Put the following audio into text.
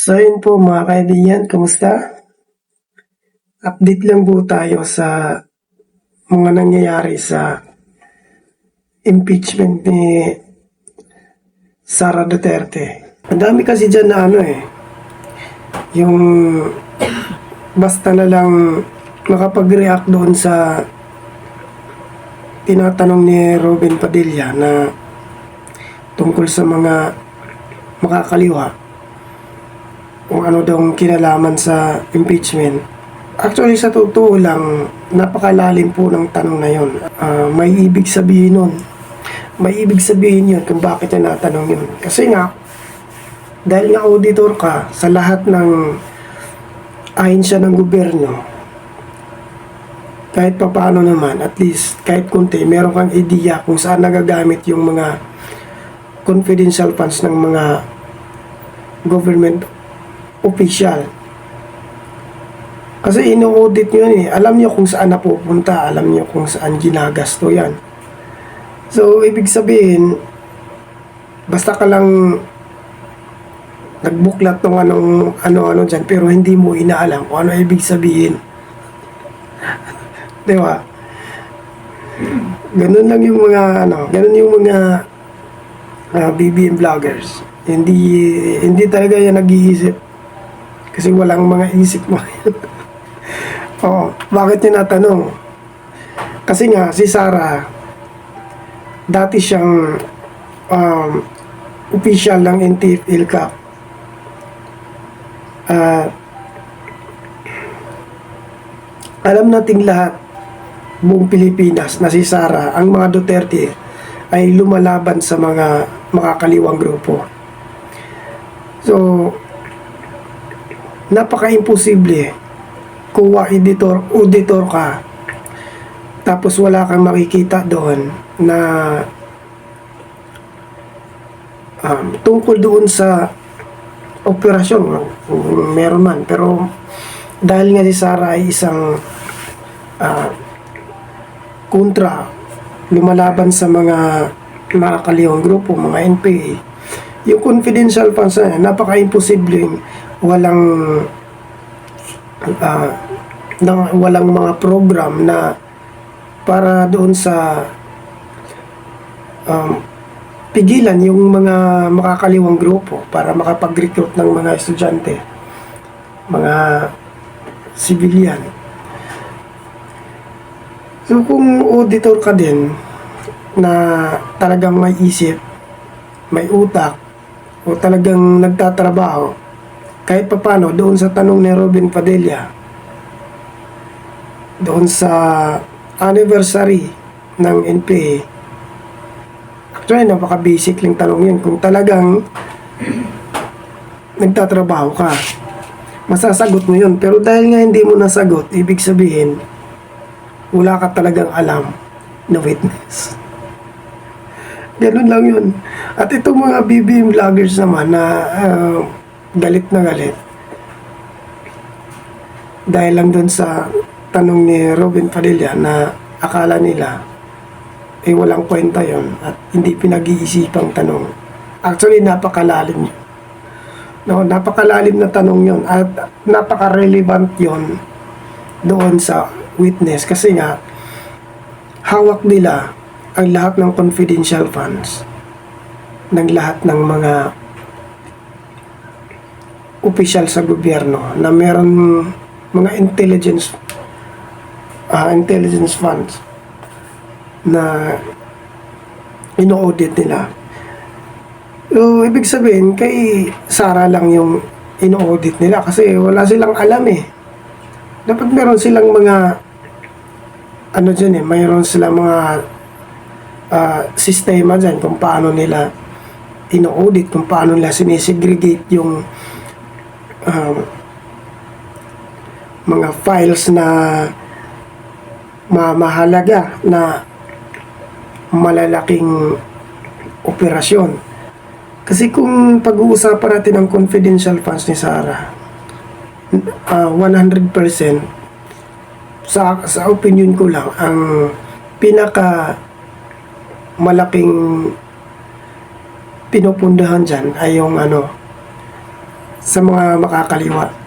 So yun po mga kaibigan, kumusta? Update lang po tayo sa mga nangyayari sa impeachment ni Sara Duterte. Ang dami kasi dyan na yung basta na lang makapag-react doon sa tinatanong ni Robin Padilla na tungkol sa mga makakaliwa kung ano daw kinalaman sa impeachment. Actually, sa totoo lang, napakalalim po ng tanong na yun. May ibig sabihin nun. May ibig sabihin yun kung bakit niya natanong yun. Kasi nga, dahil nga auditor ka sa lahat ng ahensya ng gobyerno, kahit pa paano naman, at least kahit konti, meron kang idea kung saan nagagamit yung mga confidential funds ng mga government official. Kasi ino-audit nyo yun eh. Alam nyo kung saan napupunta. Alam nyo kung saan ginagasto yan. So, ibig sabihin, basta ka lang nagbuklat ng ano-ano dyan, pero hindi mo inaalam kung ano ibig sabihin. Di ba? Ganun lang yung mga, ganun yung mga BBM vloggers. Hindi talaga yan nag-iisip. Kasi walang mga isip mo. Bakit niya natanong? Kasi nga, si Sara, dati siyang official ng NTF-ILCAC. Alam nating lahat, buong Pilipinas, na si Sara, ang mga Duterte, ay lumalaban sa mga makakaliwang grupo. So, napaka-imposible kung auditor ka, tapos wala kang makikita doon na tungkol doon sa operasyon, meron man. Pero dahil nga si Sara ay isang kontra, lumalaban sa mga makakaliwang grupo, mga NPA, yung confidential funds na napaka-imposibleng walang mga program na para doon sa pigilan yung mga makakaliwang grupo para makapag-recruit ng mga estudyante, mga civilian. So kung auditor ka din na talagang may isip, may utak, o talagang nagtatrabaho, kahit papano doon sa tanong ni Robin Padilla, doon sa anniversary ng NPA, actually napaka-basic lang tanong yun. Kung talagang nagtatrabaho ka, masasagot mo yun. Pero dahil nga hindi mo nasagot, ibig sabihin, wala ka talagang alam na witness. Ganun lang yun. At itong mga BBM vloggers naman na galit na galit dahil lang doon sa tanong ni Robin Padilla na akala nila walang kwenta yon at hindi pinag-iisipang tanong. Actually, napakalalim yun. Napakalalim na tanong yon at napaka-relevant yon doon sa witness kasi nga hawak nila ang lahat ng confidential funds ng lahat ng mga opisyal sa gobyerno na meron mga intelligence funds na ino-audit nila. So, ibig sabihin, kay Sara lang yung ino-audit nila kasi wala silang alam eh. Dapat meron silang mga mayroon silang mga sistema dyan kung paano nila ino-audit, kung paano nila sinisegregate yung mga files na mahalaga na malalaking operasyon. Kasi kung pag-uusapan natin ang confidential funds ni Sara, 100% sa opinion ko lang, ang pinaka malaking pinupundahan dyan ay yung sa mga makakaliwa.